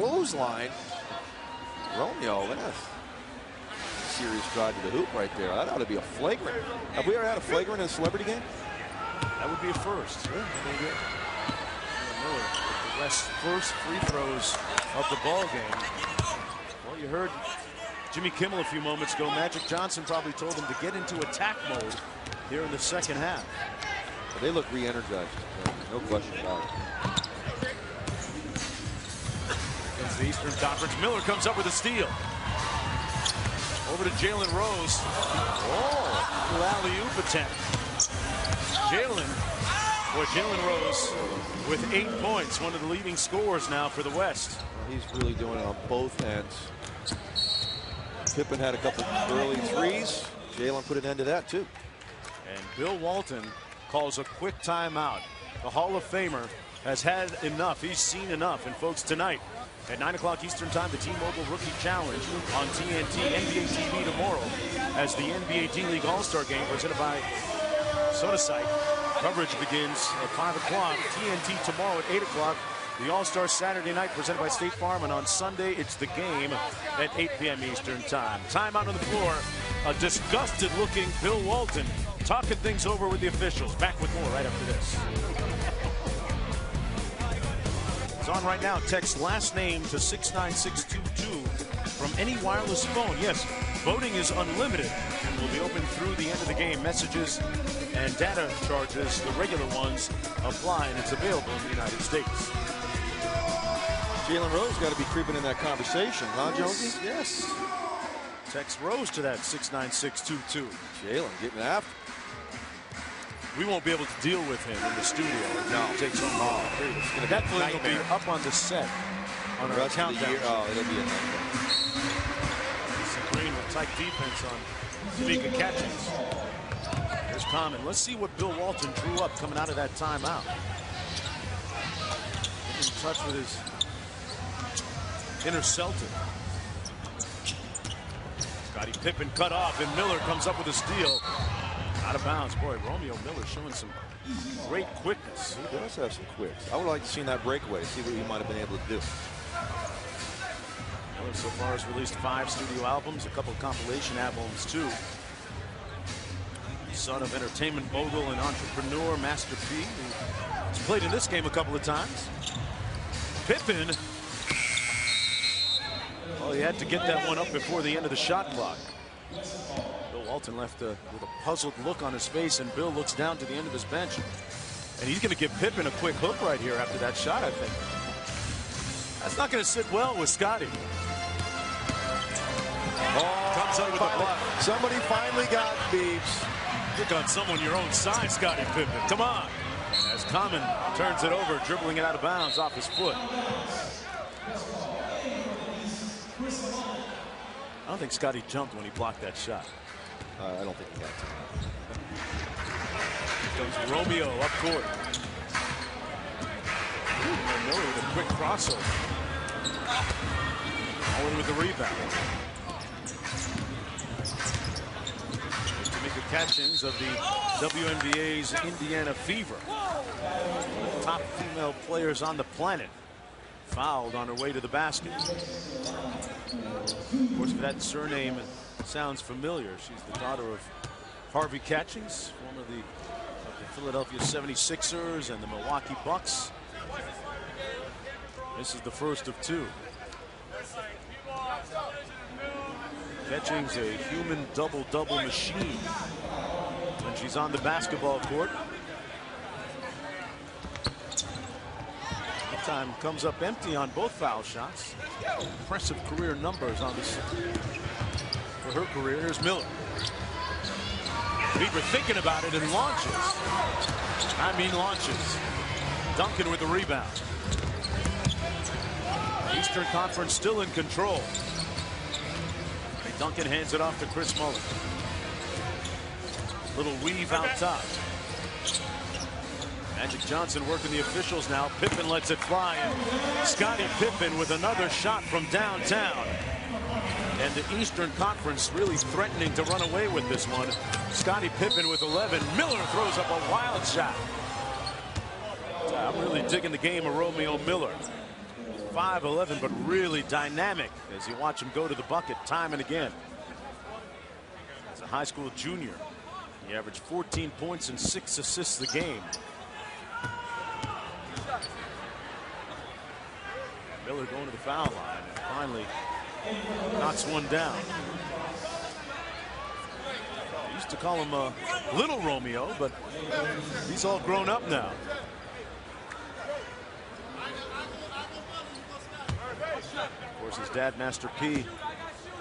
clothesline. Romeo, that's a serious drive to the hoop right there. That ought to be a flagrant. Have we ever had a flagrant in a celebrity game? That would be a first. Yeah, Miller with the West's first free throws of the ball game. Well, you heard Jimmy Kimmel a few moments ago. Magic Johnson probably told him to get into attack mode here in the second half. But they look re-energized. No question about it. Against the Eastern Conference, Miller comes up with a steal. Over to Jalen Rose. Oh, alley-oop attempt. Jalen Rose with 8 points, one of the leading scorers now for the West. Well, he's really doing it on both ends. Pippen had a couple early threes. Jalen put an end to that too. And Bill Walton calls a quick timeout. The Hall of Famer has had enough. He's seen enough. And folks, tonight at 9 o'clock Eastern time, the T-Mobile Rookie Challenge on TNT, NBA TV tomorrow, as the NBA D-League All-Star Game presented by SodaSite. Coverage begins at 5 o'clock. TNT tomorrow at 8 o'clock. The All-Star Saturday night presented by State Farm. And on Sunday, it's the game at 8 p.m. Eastern time. Timeout on the floor. A disgusted-looking Bill Walton talking things over with the officials. Back with more right after this. It's on right now. Text last name to 69622 from any wireless phone. Yes, voting is unlimited and will be open through the end of the game. Messages and data charges, the regular ones, apply, and it's available in the United States. Jalen Rose got to be creeping in that conversation, huh, Jonesy? Yes. Text Rose to that 69622. Jalen getting after. We won't be able to deal with him in the studio. No. He takes home ball. That play will be up on the set on our countdown. Oh, it'll be a nightmare. Green with tight defense on Tamika Catchings. Here's Common. Let's see what Bill Walton drew up coming out of that timeout. In touch with his inner Celtic. Scottie Pippen cut off, and Miller comes up with a steal. Out of bounds. Boy, Romeo Miller showing some great quickness. He does have some quicks. I would like to see that breakaway, see what he might have been able to do. Miller so far has released 5 studio albums, a couple of compilation albums too. Son of entertainment mogul and entrepreneur Master P, who has played in this game a couple of times. Pippen. Well, he had to get that one up before the end of the shot clock. Bill Walton left with a puzzled look on his face, and Bill looks down to the end of his bench. And he's going to give Pippen a quick hook right here after that shot, I think. That's not going to sit well with Scottie. Oh, comes out with a block. Somebody finally got Beebs. Pick on someone your own size, Scottie Pippen. Come on. As Common turns it over, dribbling it out of bounds off his foot. I don't think Scottie jumped when he blocked that shot. I don't think he got to. Comes Romeo up court. Miller with a quick crossover. Owen with the rebound. Tamika Catchings of the WNBA's Indiana Fever. One of the top female players on the planet. Fouled on her way to the basket. Of course, that surname sounds familiar. She's the daughter of Harvey Catchings, former of the Philadelphia 76ers and the Milwaukee Bucks. This is the first of 2. Catchings, a human double-double machine when she's on the basketball court. Time comes up empty on both foul shots. Impressive career numbers on this for her career. Here's Miller. Fever thinking about it and launches. I mean launches. Duncan with the rebound. Eastern Conference still in control. Duncan hands it off to Chris Mullin. Little weave out top. Magic Johnson working the officials now. Pippen lets it fly, and Scottie Pippen with another shot from downtown. And the Eastern Conference really threatening to run away with this one. Scottie Pippen with 11. Miller throws up a wild shot. I'm really digging the game of Romeo Miller. 5'11", but really dynamic as you watch him go to the bucket time and again. As a high school junior, he averaged 14 points and 6 assists a game. Miller going to the foul line and finally knocks one down. I used to call him Little Romeo, but he's all grown up now. Of course, his dad, Master P,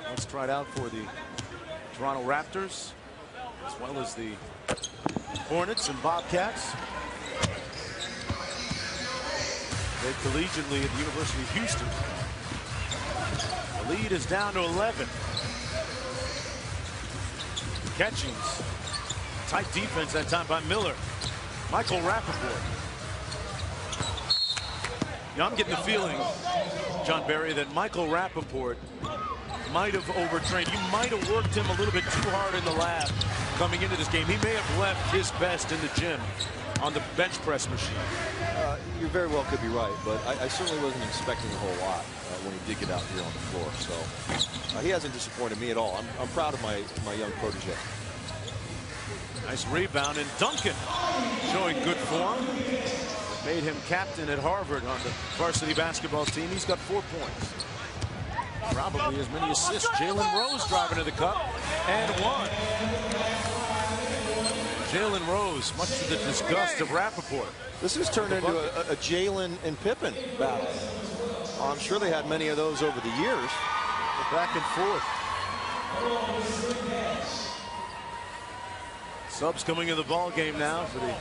once tried out for the Toronto Raptors, as well as the Hornets and Bobcats. Played collegiately at the University of Houston. The lead is down to 11. Catchings. Tight defense that time by Miller. Michael Rappaport. Now I'm getting the feeling, John Barry, that Michael Rappaport might have overtrained. You might have worked him a little bit too hard in the lab coming into this game. He may have left his best in the gym on the bench press machine. You very well could be right, but I certainly wasn't expecting a whole lot when he did get out here on the floor. So he hasn't disappointed me at all. I'm proud of my young protege. Nice rebound, and Duncan showing good form. It made him captain at Harvard on the varsity basketball team. He's got 4 points. Probably as many assists. Jalen Rose driving to the cup and one. Jalen Rose, much to the disgust of Rappaport. This has turned into a Jalen and Pippen battle. I'm sure they had many of those over the years. They're back and forth. Subs coming in the ball game now for the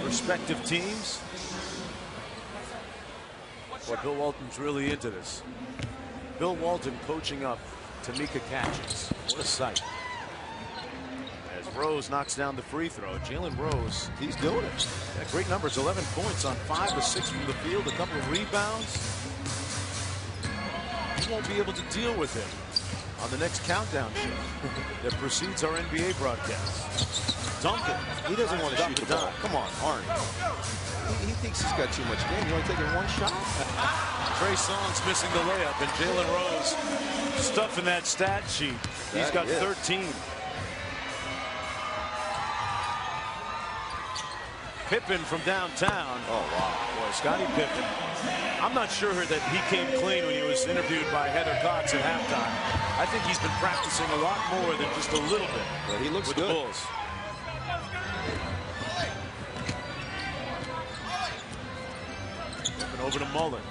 respective teams. Boy, Bill Walton's really into this. Bill Walton coaching up Tamika Catchings. What a sight. As Rose knocks down the free throw. Jalen Rose, he's doing it. Yeah, great numbers, 11 points on 5 of 6 from the field, a couple of rebounds. You won't be able to deal with him on the next countdown show that precedes our NBA broadcast. Duncan. He doesn't want to shoot the ball. Come on, Arnie. He thinks he's got too much game. You only taking one shot? Trey Songz missing the layup, and Jalen Rose stuffing that stat sheet. He's got 13. Pippen from downtown. Oh, wow. Boy, Scottie Pippen. I'm not sure that he came clean when he was interviewed by Heather Cox at halftime. I think he's been practicing a lot more than just a little bit. But he looks with good. The Bulls. Pippen over to Mullen.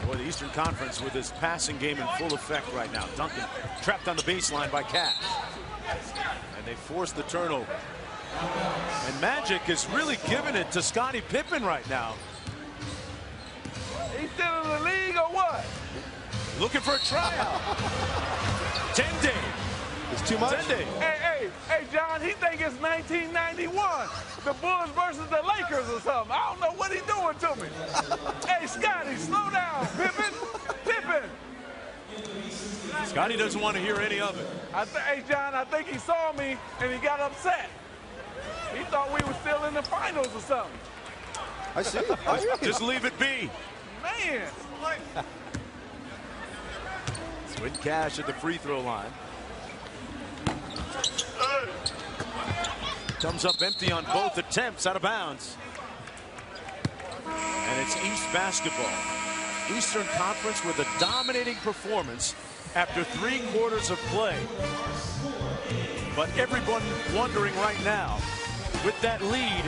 Boy, the Eastern Conference with his passing game in full effect right now. Duncan trapped on the baseline by Cash. And they force the turnover. And Magic is really giving it to Scottie Pippen right now. He's still in the league or what? Looking for a tryout. 10-day. It's too much. 10-day. Hey, John, he think it's 1991. The Bulls versus the Lakers or something. I don't know what he's doing to me. Hey, Scottie, slow down. Pippen. Scottie doesn't want to hear any of it. Hey, John, I think he saw me and he got upset. He thought we were still in the finals or something. I see. Just leave it be. Man. Swin Cash at the free throw line. Comes up empty on both attempts, out of bounds. And it's East basketball. Eastern Conference with a dominating performance after 3 quarters of play. But everyone wondering right now, with that lead,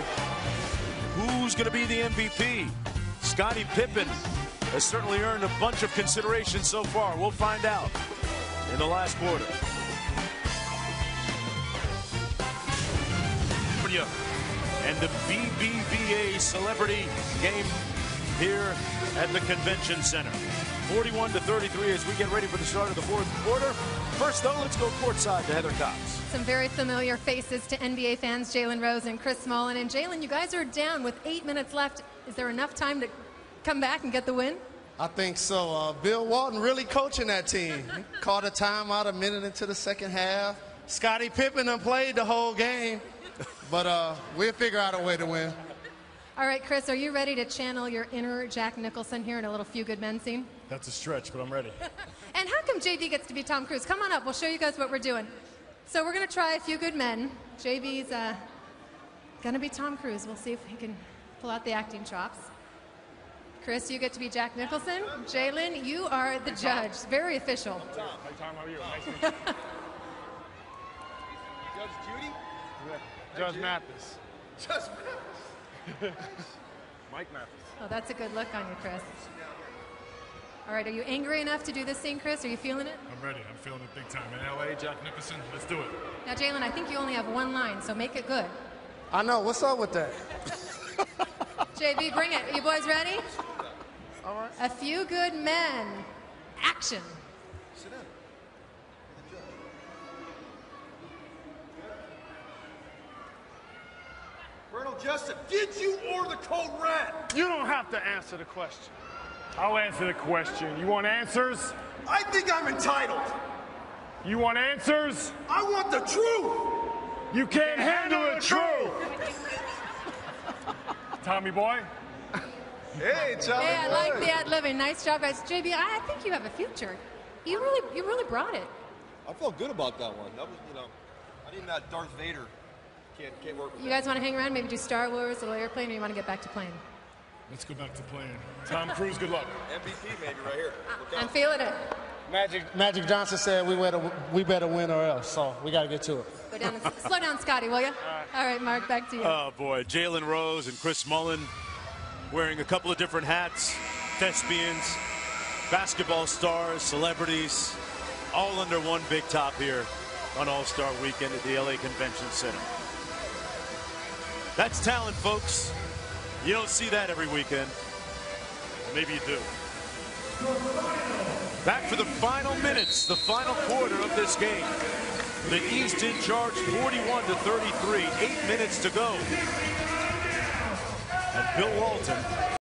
who's going to be the MVP? Scottie Pippen has certainly earned a bunch of consideration so far. We'll find out in the last quarter. And the BBVA Celebrity Game here at the Convention Center. 41-33 as we get ready for the start of the 4th quarter. First, though, let's go courtside to Heather Cox. Some very familiar faces to NBA fans, Jalen Rose and Chris Mullin. And Jalen, you guys are down with 8 minutes left. Is there enough time to come back and get the win? I think so. Bill Walton really coaching that team. He called a timeout a minute into the second half. Scottie Pippen done played the whole game. But we'll figure out a way to win. All right, Chris, are you ready to channel your inner Jack Nicholson here in a little Few Good Men scene? That's a stretch, but I'm ready. And how come JB gets to be Tom Cruise? Come on up. We'll show you guys what we're doing. So we're going to try A Few Good Men. JB's going to be Tom Cruise. We'll see if he can pull out the acting chops. Chris, you get to be Jack Nicholson. Jalen, you are the judge. Very official. Tom. Hey, Tom, how are you? Nice to meet you. Judge Judy? Judge Mathis. Judge Mathis. Mike Mathis. Oh, that's a good look on you, Chris. All right, are you angry enough to do this scene, Chris? Are you feeling it? I'm ready. I'm feeling it big time. In L.A., Jack Nicholson, let's do it. Now, Jalen, I think you only have one line, so make it good. I know. What's up with that? JB, bring it. Are you boys ready? All right. A Few Good Men. Action. Sit down. Colonel Jessup, did you order the code red? You don't have to answer the question. I'll answer the question. You want answers? I think I'm entitled. You want answers? I want the truth. You can't handle the truth. Tommy boy? Hey, Tommy. Hey, I like the ad-libbing. Nice job, guys. JB, I think you have a future. You really brought it. I felt good about that one. That was, I didn't that Darth Vader. Can't work with You guys want to hang around, maybe do Star Wars, Little Airplane, or you want to get back to playing? Let's go back to playing. Tom Cruise, good luck. MVP maybe right here. Look I'm out. feeling it. Magic Johnson said we better win or else, so we got to get to it. Go down, slow down, Scotty, will you? All right, Mark, back to you. Oh, boy. Jalen Rose and Chris Mullin wearing a couple of different hats. Thespians, basketball stars, celebrities, all under one big top here on All-Star Weekend at the LA Convention Center. That's talent, folks. You don't see that every weekend. Maybe you do. Back for the final minutes, the final quarter of this game. The East in charge 41-33, 8 minutes to go. And Bill Walton